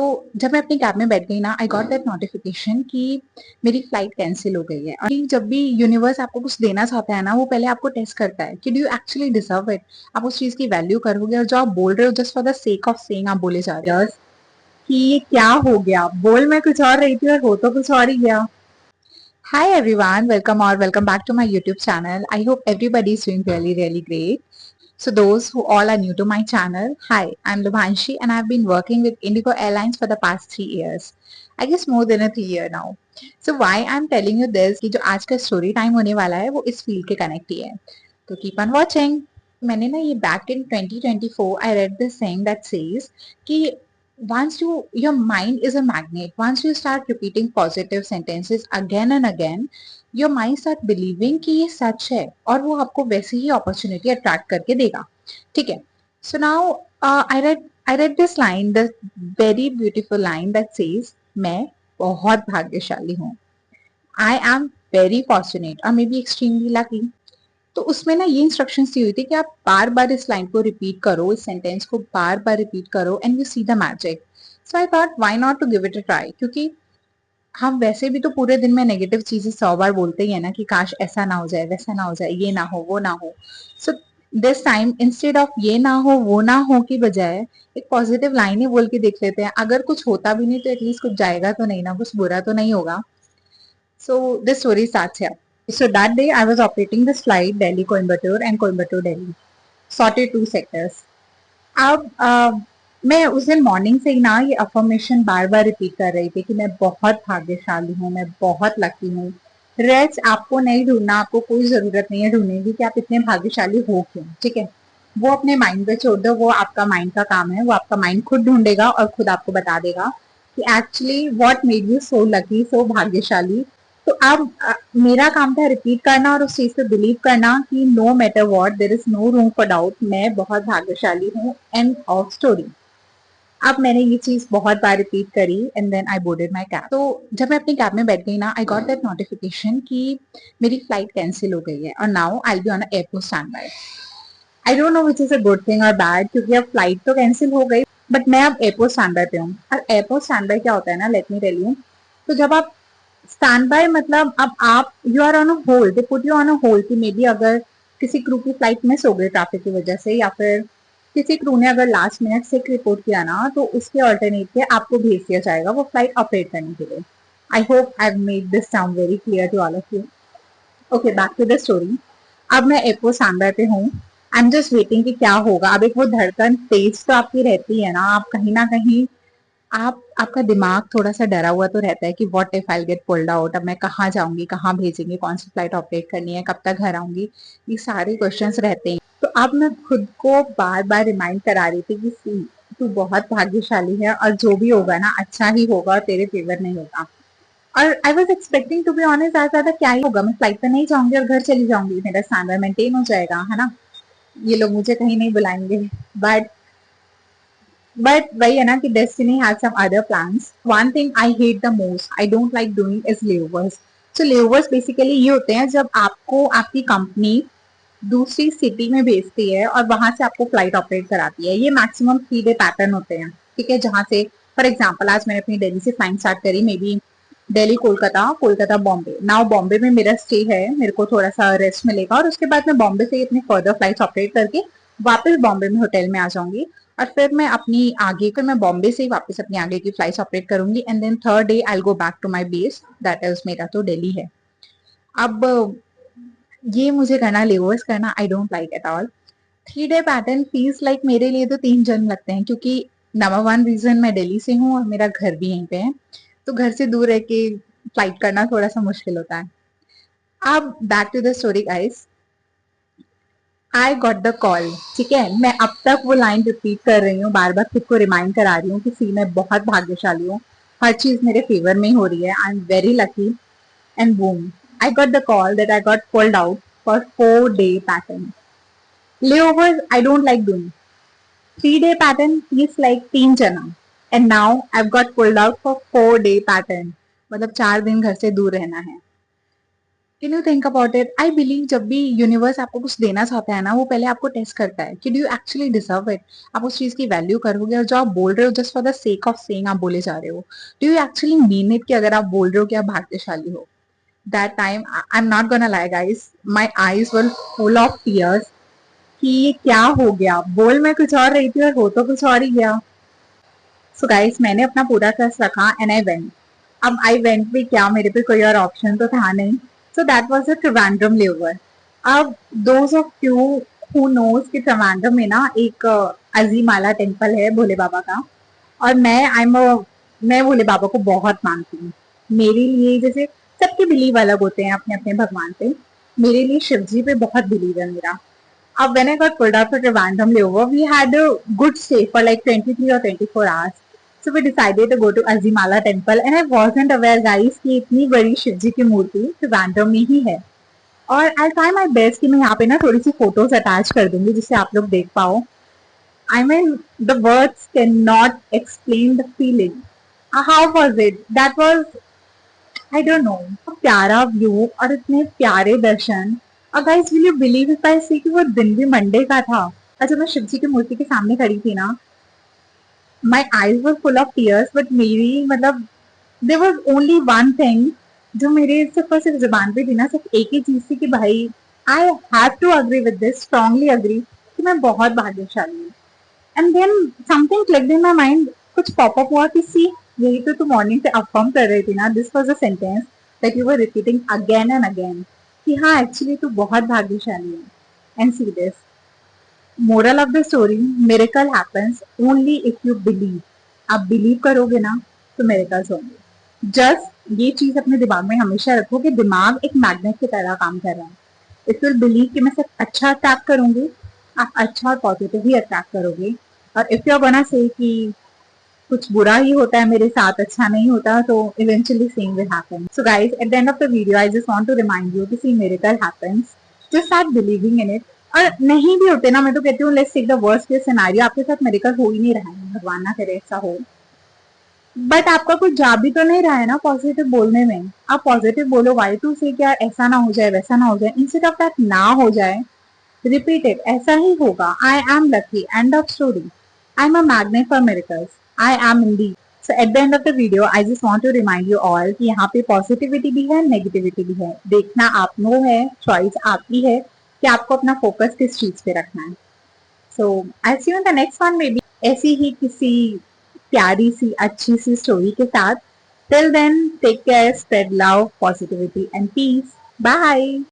तो जब मैं अपनी कैब में बैठ गई ना, आई गॉट दैट नोटिफिकेशन कि मेरी फ्लाइट कैंसिल हो गई है। और जब भी यूनिवर्स आपको कुछ देना चाहता है ना, वो पहले आपको टेस्ट करता है कि do you actually deserve it. आप उस चीज की वैल्यू करोगे, और जो आप बोल रहे हो just for the sake of saying आप बोले जा रहे हो। Yes, कि ये क्या हो गया, बोल मैं कुछ और रही थी और हो तो कुछ और ही गया। Hi everyone, welcome back to my YouTube channel. I hope everybody is doing really great. So those who all are new to my channel, hi, I'm Lubhanshi and I've been working with Indigo Airlines for the past 3 years. I guess more than a 3 year now. So why I'm telling you this कि जो आज का story time होने वाला है वो इस field के कनेक्ट ही है. तो keep on watching. मैंने ना ये back in 2024 I read this saying that says कि once your mind is a magnet, once you start repeating positive sentences again and again, your mind start believing कि ये सच है और वो आपको वैसे ही अपॉर्चुनिटी अट्रैक्ट करके देगा. ठीक है. So now I read this line, this very beautiful line that says मैं बहुत भाग्यशाली हूँ. I am very fortunate or maybe extremely lucky. तो उसमें ना ये इंस्ट्रक्शंस दी हुई थी कि आप बार बार इस लाइन को रिपीट करो, इस सेंटेंस को बार बार रिपीट करो and you see the magic. So I thought why not to give it a try, क्योंकि हम वैसे भी तो पूरे दिन में नेगेटिव चीजें 100 बार बोलते ही है ना कि काश ऐसा ना हो जाए, वैसा ना हो जाए, ये ना हो, वो ना हो. So this time instead of ये ना हो वो ना हो की बजाय एक पॉजिटिव लाइन ही बोल के देख लेते हैं. अगर कुछ होता भी नहीं तो एटलीस्ट कुछ जाएगा तो नहीं ना, कुछ बुरा तो नहीं होगा. So this story starts here. So that day I was operating this flight Delhi Coimbatore and Coimbatore Delhi. Sorted two sectors. अब मैं उस दिन मॉर्निंग से ही ना ये अफर्मेशन बार बार रिपीट कर रही थी कि मैं बहुत भाग्यशाली हूँ, मैं बहुत लकी हूँ. रेस्ट आपको नहीं ढूंढना, आपको कोई जरूरत नहीं है ढूंढने की कि आप इतने भाग्यशाली हो क्यों. ठीक है, वो अपने माइंड पे छोड़ दो, वो आपका माइंड का काम है. वो आपका माइंड खुद ढूंढेगा और खुद आपको बता देगा कि actually what made you so lucky, so भाग्यशाली. तो अब मेरा काम था रिपीट करना और उस चीज पे बिलीव करना कि no matter what there is no room for doubt, मैं बहुत भाग्यशाली हूँ. End of story. अब मैंने ये चीज बहुत बार रिपीट करी and then I boarded my cab. तो जब मैं अपनी कैब में बैठ गई ना, आई गॉट दैट नोटिफिकेशन कि मेरी फ्लाइट कैंसिल हो गई है और now I will be on airport stand by. I don't know which is a good thing और बैड, क्योंकि अब फ्लाइट तो कैंसिल हो गई बट मैं अब एयरपोर्ट स्टैंड बाय पे हूँ. और एयरपोर्ट स्टैंड बाय क्या होता है ना, लेट मी टेल यू. तो जब आप स्टैंड बाय मतलब अब आप you are on a hold, they put you on a hold कि मे बी अगर किसी क्रू की फ्लाइट मिस हो गई ट्रैफिक की वजह से, या फिर किसी क्रू ने अगर लास्ट मिनट से रिपोर्ट किया ना, तो उसके ऑल्टरनेट पे आपको भेज दिया जाएगा वो फ्लाइट ऑपरेट करने के लिए. I hope I made this sound very clear to all of you. Okay, back to the story. अब मैं एयरपोर्ट सांबा पे हूँ. आई एम जस्ट वेटिंग कि क्या होगा. अब एक वो धड़कन तेज तो आपकी रहती है ना, आप कहीं ना कहीं आपका दिमाग थोड़ा सा डरा हुआ तो रहता है कि what if I get pulled out, अब मैं कहाँ जाऊंगी, कहाँ भेजेंगे, कौन सी फ्लाइट ऑपरेट करनी है, कब तक घर आऊंगी, ये सारे क्वेश्चंस रहते हैं. तो अब मैं खुद को बार बार रिमाइंड करा रही थी कि सी, तू बहुत भाग्यशाली है और जो भी होगा ना अच्छा ही होगा और तेरे फेवर नहीं होगा. और I was expecting to be honest, आज ज्यादा क्या ही होगा, मैं फ्लाइट पे नहीं जाऊंगी और घर चली जाऊंगी, मेरा स्टैंडर्ड मेंटेन हो जाएगा, है ना, ये लोग मुझे कहीं नहीं बुलाएंगे. बट वही है ना कि destiny has some other plans. One thing I hate the most, I don't like doing is layovers. So layovers basically ये होते हैं जब आपको आपकी कंपनी दूसरी सिटी में भेजती है और वहां से आपको फ्लाइट ऑपरेट कराती है. ये मैक्सिमम 3 डे पैटर्न होते हैं. ठीक है, जहां से फॉर एग्जाम्पल आज मैंने अपनी दिल्ली से फ्लाइट स्टार्ट करी, may be Delhi Kolkata, Kolkata Bombay. Now Bombay में मेरा स्टे है, मेरे को थोड़ा सा रेस्ट मिलेगा और उसके बाद मैं बॉम्बे से अपने फर्दर फ्लाइट ऑपरेट करके वापस बॉम्बे में होटल में आ जाऊंगी. और फिर मैं अपनी आगे फिर मैं बॉम्बे से ही वापस अपनी आगे की फ्लाइट ऑपरेट करूंगी and then third day I go back to my base, that is मेरा तो दिल्ली है. अब ये मुझे करना, लेवर्स करना आई don't like at all. 3 day pattern feels like मेरे लिए तो 3 जन्म लगते हैं, क्योंकि नंबर वन रीजन मैं दिल्ली से हूँ और मेरा घर भी यहीं पे है. तो घर से दूर रह के फ्लाइट करना थोड़ा सा मुश्किल होता है. अब back to the story guys. I got the call. ठीक है, मैं अब तक वो लाइन रिपीट कर रही हूँ, बार बार खुद को रिमाइंड करा रही हूँ कि सी मैं बहुत भाग्यशाली हूँ, हर चीज मेरे फेवर में हो रही है, I am very lucky. And boom, I got the call that I got pulled out for 4 day pattern. Layovers I don't like doing. 3 day pattern feels like 3 जना. And now I got pulled out for 4 day pattern. मतलब 4 दिन घर से दूर रहना है. Can you think about it? I believe जब भी यूनिवर्स आपको कुछ देना चाहता है ना, वो पहले आपको टेस्ट करता है कि do you actually deserve it. आप उस चीज की वैल्यू करोगे, और जो आप बोल रहे हो just for the sake of saying आप बोले जा रहे हो, do you actually mean it कि अगर आप बोल रहे हो कि आप भाग्यशाली हो। That time I am not gonna lie guys, my eyes were full of tears कि ये क्या हो गया, बोल मैं कुछ और रही थी और हो तो कुछ और ही गया। सो गाइस मैंने अपना पूरा ट्रस्ट रखा एंड आई वेंट। अब आई वेंट भी क्या, मेरे पे कोई और ऑप्शन तो था नहीं। So that was a Trivandrum layover. अब those of you who knows कि ट्रिवेंड्रम में ना एक अजीमाला टेम्पल है भोले बाबा का। और मैं भोले बाबा को बहुत मानती हूँ। मेरे लिए जैसे सबके बिलीव अलग होते हैं अपने अपने भगवान पे, मेरे लिए शिव जी पे बहुत बिलीव है मेरा। When I got pulled out at a random layover, we had a good stay for like 23 or 24 hours. So we decided to go to Azimala temple and I wasn't aware guys कि इतनी बड़ी शिव जी की मूर्ति random में ही है। और I try my best कि मैं यहाँ पे ना थोड़ी सी फोटोज अटैच कर दूंगी जिससे आप लोग देख पाओ। I mean the words cannot explain the feeling. How was it? That was I don't know, प्यारा व्यू और इतने प्यारे दर्शन। और guys will you believe if I से कि वो दिन भी मंडे का था। और जब मैं शिव जी की मूर्ति के सामने खड़ी थी ना, my eyes were full of tears, but मेरी मतलब there was only one thing जो मेरे सिर्फ और सिर्फ जुबान पे थी ना, सिर्फ एक ही चीज थी कि भाई I have to agree with this, strongly agree कि मैं बहुत भाग्यशाली हूँ। And then something clicked in my mind, कुछ पॉप अप हुआ कि सी यही तो तुम मॉर्निंग से अफर्म कर रही थी ना, this was a sentence that you were repeating again and again कि हाँ एक्चुअली तू बहुत भाग्यशाली है। And see this moral of the story, miracle happens only if you believe. आप बिलीव करोगे ना तो मिरेकल्स होंगे। जस्ट ये चीज अपने दिमाग में हमेशा रखो कि दिमाग एक मैग्नेट की तरह काम कर रहा है। इफ यू बिलीव कि मैं सिर्फ अच्छा अट्रैक्ट करूंगी, आप अच्छा और पॉजिटिव ही अट्रैक्ट करोगे। और if you are gonna say कि कुछ बुरा ही होता है मेरे साथ, अच्छा नहीं होता, तो eventually same will happen. So guys at the end of the video I just want to remind you कि see miracle happens, just start believing in it. और नहीं भी होते ना, मैं तो कहती हूँ let's take the worst case scenario, आपके साथ मिरेकल हो ही नहीं रहा है, भगवान ना करे ऐसा हो, बट आपका कुछ जा भी तो नहीं रहा है ना पॉजिटिव बोलने में। आप पॉजिटिव बोलो, वाई टू से क्या ऐसा ना हो जाए वैसा ना हो जाए, इंस्टेड ऑफ दैट ना हो जाए, रिपीट इट, ऐसा ही होगा। I am lucky, end of story. I am a magnet for miracles, I am indeed. So at the end of the video I just want to remind you all कि यहाँ पे positivity भी है, negativity भी है, देखना आप no है, चॉइस आपकी है कि आपको अपना फोकस किस चीज पे रखना है। So I see you in the next one, maybe ऐसी ही किसी प्यारी सी अच्छी सी स्टोरी के साथ। Till then take care, spread love, positivity and peace. Bye.